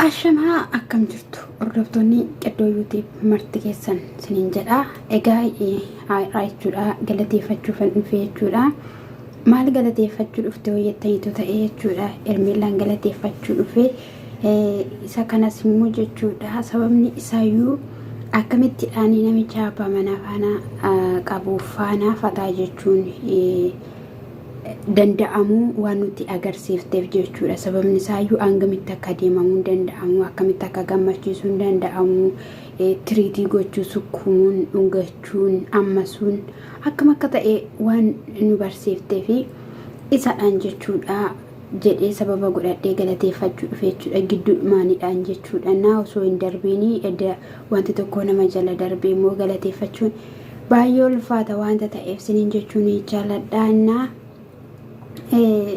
Ashamaa akkam jirtu hordoftoonni Qeddoo YouTube marti keessan siniin jedha. Egaa jechuudha galateeffachuufan dhufe jechuudha. Maal galateeffachuu dhufte hojjettaniitu ta'e jechuudha. Ermeellaan galateeffachuu dhufe isa kanas immoo jechuudha. Sababni isaayyuu akkamitti dhaanii namicha abbaa manaa faana qabuuf faana fataa jechuun danda'amu waan nuti agarsiifteef jechuudha. Sababni isaayyuu hangamitti akka deemamuu danda'amu, akkamitti akka gammachiisuu danda'amu, tiriitii gochuu, sukkumuun, dhungachuun, ammasuun akkam akka ta'e waan nu barsiifteef isadhaan jechuudha jedhee sababa godhadhee galateeffachuu dhufe jechuudha. Gidduudhumaanidhaan jechuudha. Naa osoo hin darbiini edda wanti tokko nama jala darbee immoo galateeffachuun baay'ee ulfaata waanta ta'eef siniin jechuun jaaladhaannaa.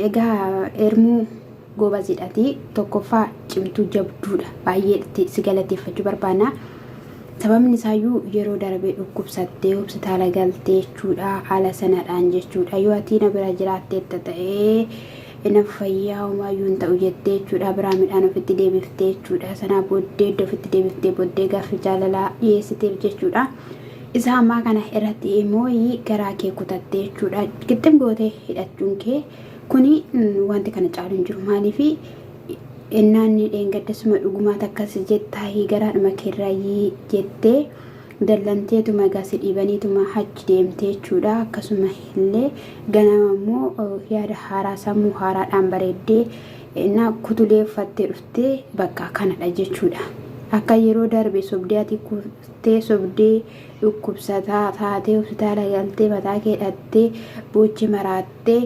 Egaa ermuu goobazidhati tokkoffaa cimtuu jabduudha. Baay'ee si galateeffachuu barbaanna. Sababni isaayyuu yeroo darbee dhukkubsattee hospitaala galtee jechuudha. Haala sanadhaan jechuudha. Yoo ati na bira jiraatteetta ta'ee na fayyaa homaayyuu hin ta'u jettee jechuudha. Biraa midhaan ofitti deebiftee jechuudha. Sanaa booddee iddoo ofitti deebiftee booddee gaaffii jaalalaa dhiyeessiteef jechuudha. Isa ammaa kana irratti immoo garaa kee kutattee jechuudha. Gixxim gootee hidhachuun kee kuni wanti kana caalu hin jiru. Maaliif innaanni dheengaddasuma dhugumaat akkas jettaa garaadhuma keerraayii jettee dallanteetuma gaasi dhiibaniituma achi deemtee jechuudha. Akkasuma illee ganama immoo yaada haaraa sammuu haaraadhaan bareeddee na kutulee uffattee dhuftee bakka kanadha jechuudha. Akka yeroo darbe sobdee ati kuftee sobdee dhukkubsataa taatee hospitaala galtee mataa kee hidhattee boochi maraattee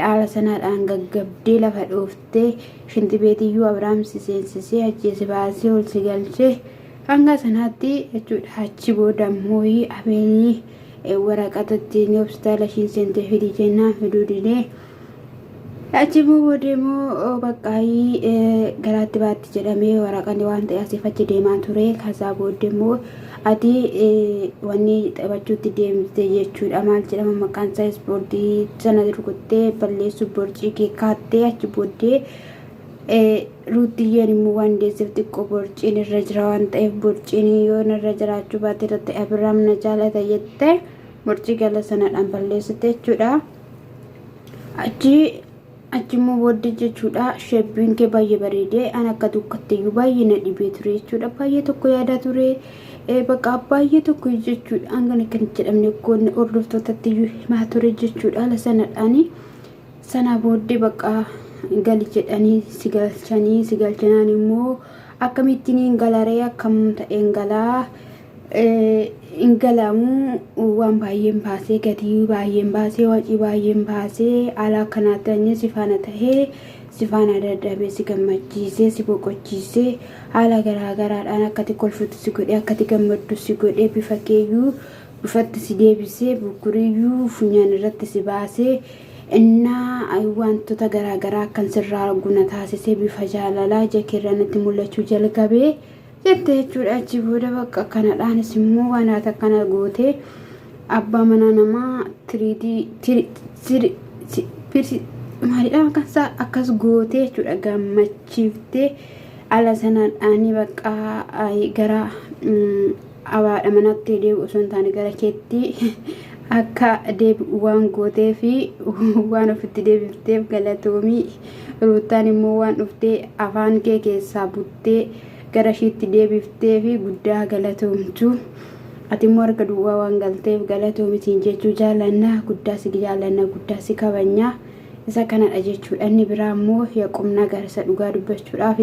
haala sanaadhaan gaggabdee lafa dhooftee shinti beetiyyuu Abiraamsi seensisee ajjeesi baasee ol si galchee hanga sanaatti jechuudha. Achi booda immoo Abeelii waraqatatti hospitaala ishiin seentee fidii jennaan fiduu didee achi booda immoo baqqaayii garaatti baatti jedhamee waraqani waan ta'e asiif achi deemaa ture. Kasaa booda immoo ati wanni taphachuutti deemte jechuudha. Maal jedhama maqaan isaa ispoortii sana rukuttee balleessuu borcii kee kaattee achi booddee ruutiyyeen immoo waan deessiif xiqqoo borciin irra jira waan ta'eef borciin yoo irra jiraachuu baate irratti Abiraam na jaalata jettee borcii gala sanadhaan balleessite jechuudha. Achimmoo booddee jechuudha. Shebbiin kee baay'ee bareedee an akka dukkatteeyyuu baay'ee na dhibee ture jechuudha. Baay'ee tokko yaada ture bakka baay'ee tokko jechuudha. Hangana kan jedhamne koon hordoftootatti himaa ture jechuudha. Haala sanadhaani sana booddee bakka gali jedhanii si galchanaan immoo akkamittiin hin galaree akkam ta'een galaa ingalamu waan baay'een baasee gatii baay'een baasee wacii baay'een baasee haala kanaatti sifaana tahee sifaana dadhabee si gammachiisee si boqochiisee haala garaagaraadhaan akkati kolfutti si godhee akkati gammaddu si godhee bifa keeyyuu dhufatti si deebisee bukkuriyyuu funyaan irratti si baasee innaa wantoota garaagaraa kan sirraa guna taasisee bifa jaalalaa jakeerranatti mul'achuu jalqabee jettee jechuudha. Achi booda bakka kanadhaanis immoo waan akkana gootee abbaa manaa namaa maalidha kansaa akkas gootee jechuudha. Gammachiiftee haala sanadhaanii bakka gara abaadha manatti deebi'u osoo hin taane gara keetti akka deebi'u waan gootee fi waan ofitti deebifteef galatoomii. Ruutaan immoo waan dhuftee afaan kee keessaa buttee gara ishiitti deebiftee fi guddaa galatoomtu. Ati immoo harka duwwaa waan galteef galatoomitiin jechuu jaalannaa guddaa si jaalannaa guddaa si kabajnaa isa kanadha jechuudha. Inni biraa immoo yaqumna garsa dhugaa dubbachuudhaaf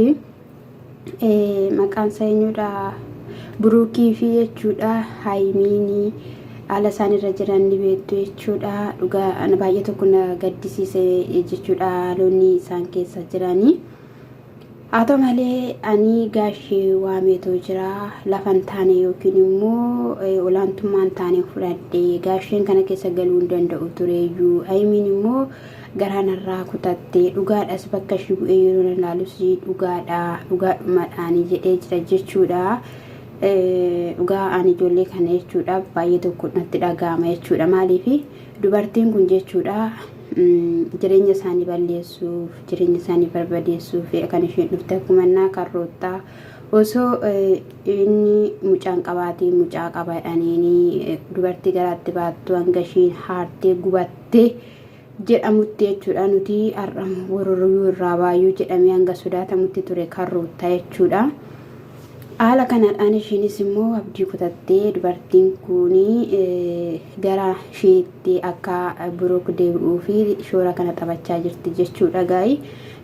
maqaan isaa eenyudha Buruukii fi jechuudha Haayimiinii haala isaan irra jiran ni beektu jechuudha. Dhugaa baay'ee tokko na gaddisiise jechuudha loonni isaan keessa jiranii. Haa ta'u malee ani gaashee waameetoo jira lafan taane yookiin immoo olaantummaan taane fudhadhee gaasheen kana keessa galuu hin danda'u tureeyyuu Haayimiin immoo garaanarraa kutattee dhugaadhas bakka ishii bu'ee yeroo ilaalus dhugaadhumadhaanii jedhee jira jechuudha. Dhugaa ani ijoollee kana jechuudha baay'ee tokko natti dhaga'ama jechuudha. Maaliif dubartiin kun jechuudha jireenya isaanii balleessuuf jireenya isaanii barbadeessuuf kan isheen dhufte kumannaa karroottaa osoo inni mucaan qabaatii mucaa qabaadhaniini dubartii garaatti baattu hanga ishiin haartee gubattee jedhamutti jechuudha. Nuti har'ama waroruu irraa baay'uu jedhamee hanga sodaatamutti ture karroottaa jechuudha. Haala kanadhaan ishiinis immoo abdii kutattee dubartiin kuni gara isheetti akka birooku deebi'uu fi shoora kana taphachaa jirti jechuudha. Gaa'ii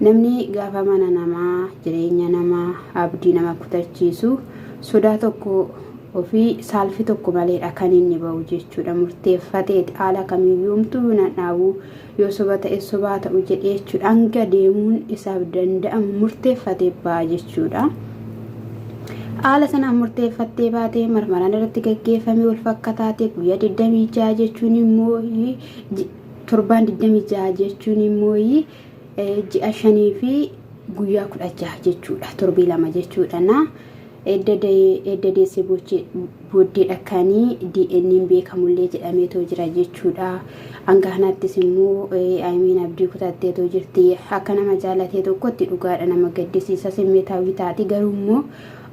namni gaafa mana namaa jireenya namaa abdii nama kutachiisu sodaa tokko ofii saalfii tokko maleedha kan inni ba'u jechuudha. Murteeffateeti haala kamiyyuumtuu nadhaabuu yoo soba ta'e sobaa ta'u jedhee jechuudha. Hanga deemuun isaaf danda'amu murteeffatee ba'a jechuudha. Haala sanaan murteeffattee baatee marmaraan irratti gaggeeffame wal fakkaataate guyyaa 26 jechuun immoo torbaan 26 jechuun immoo ji'a 5 fi guyyaa 16 jechuudha. Torbii 2 jechuudha. Na edda deessee booddee dhakkanii DNA'n beekamullee jedhameetoo jira jechuudha. Hanga kanaattis immoo Aimiin abdii kutatteetoo jirti. Akka nama jaalatee tokkotti dhugaadha nama gaddisiisa simmeetaawii taati. Garuu immoo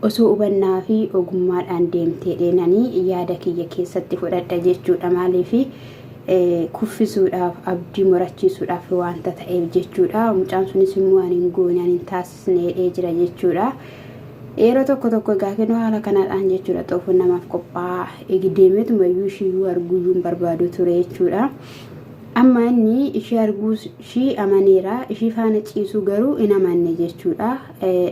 osoo hubannaa fi ogummaadhaan deemtee dheenanii yaada kiyya keessatti fudhadha jechuudha. Maaliif kuffisuudhaaf abdii morachiisuudhaaf wanta ta'eef jechuudha. Mucaan sunis immoo ani hin goone ani hin taasisnee jira jechuudha. Yeroo tokko gaafino haala kanadhaan jechuudha. Xoofuun namaaf qophaa eegdeemeetuma iyyuu ishii arguu barbaadu ture jechuudha. Amma inni ishii arguu ishii amaneera ishii faana ciisuu garuu hin amanne jechuudha.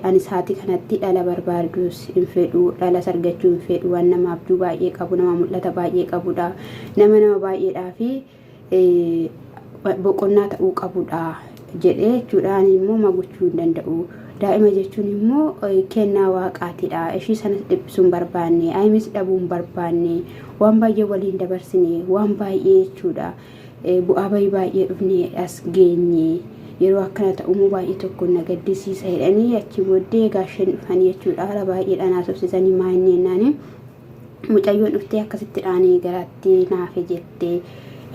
Ani saatii kanatti dhala barbaadus hin fedhu dhala sargachuu hin fedhu waan nama abduu baay'ee qabu nama mul'ata baay'ee qabudha. Nama baay'eedhaa fi boqonnaa ta'uu qabudha jedhee jechuudha. Ani immoo magochuu hin danda'u. Daa'ima jechuun immoo kennaa waaqaatiidha. Ishii sanas dhiphisuun barbaanne Aimis dhabuun barbaanne waan baay'ee waliin dabarsine waan baay'ee jechuudha. Bu'aa baay'ee dhufnee as geenye yeroo akkana ta'umu baay'ee tokko na gaddisiisa jedhanii achi booddee gaasheen dhufanii jechuudha. Haala baay'eedhaan haasofsiisanii maa'inneennaan mucayyoon dhuftee akkasitti dhaanii garaatti naafe jettee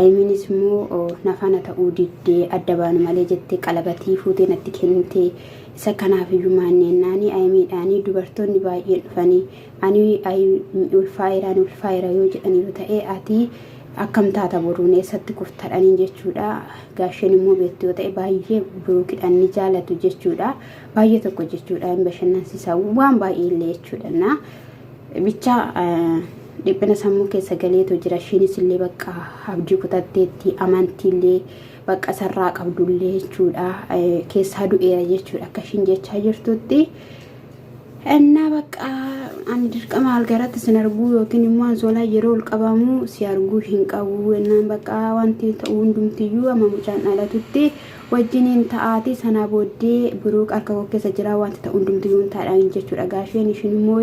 Aimiinis immoo nafana ta'uu diddee adda baanu malee jettee qalabatii fuutee natti kennitee isa kanaaf iyyuu maa'inneennaan Aimiidhaanii dubartoonni baay'een dhufanii ani ulfaayira yoo jedhanii yoo ta'e ati akkam taata boruun eessatti kuftadhanii jechuudha. Gaasheen immoo beektu yoo ta'e baay'ee birookidhaan ni jaalatu jechuudha. Baay'ee tokko jechuudha hin bashannansiisa waan baay'ee illee jechuudha. Na bicha dhiphina sammuu keessa galeetu jira. Ishiinis illee bakka abdii kutatteetti amantiillee bakka sarraa qabdullee jechuudha. Keessaa du'eera jechuudha akka ishiin jechaa jirtutti. Enna bakka ani dirqama algaratti sin arguu yookiin immoo ansoolaa yeroo ol qabamu si arguu hin qabu. Ennaan bakka wanti ta'uu hundumtiyyuu amma mucaan dhalatutti wajjiniin ta'aati sana booddee biroo harka keessa jira wanti ta'uu hundumtiyyuu hin taadhaan jechuudha. Gaasheen ishiin immoo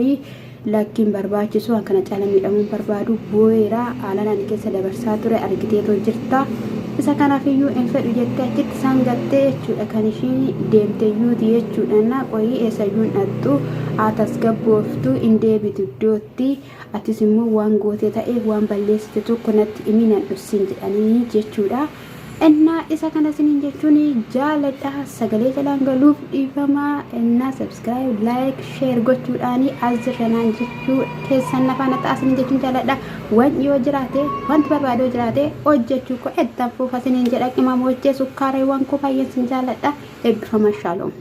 lakkiin barbaachisu akkana caala miidhamuun barbaadu boo'eera haalaan ani keessa dabarsaa ture argiteetoo jirta. Isa kanaafiyyu en fedhu jettee achitti sangattee jechuudha kan ishiin deemteeyyuuti jechuudha. Na qoyii eessayyuun dhattu atas gabbooftu in deebitu iddootti atis immoo waan gootee ta'e waan balleessite tokko natti himi nan dhussin jedhanii jechuudha. Enna isa kana sinin jechuun jaaladha sagalee jalaan galuuf dhiifamaa enna subscribe like share gochuudhaani azirranaan jechuu keessan nafaan ta'asin jechuun jaaladha. Waan yoo jiraate wanti barbaadoo jiraate hojjechuu ko eddan fuufa sinin jedha qimamoo hojjee sukkaara waan ko baay'een sin jaaladha. Eebbifama shalom.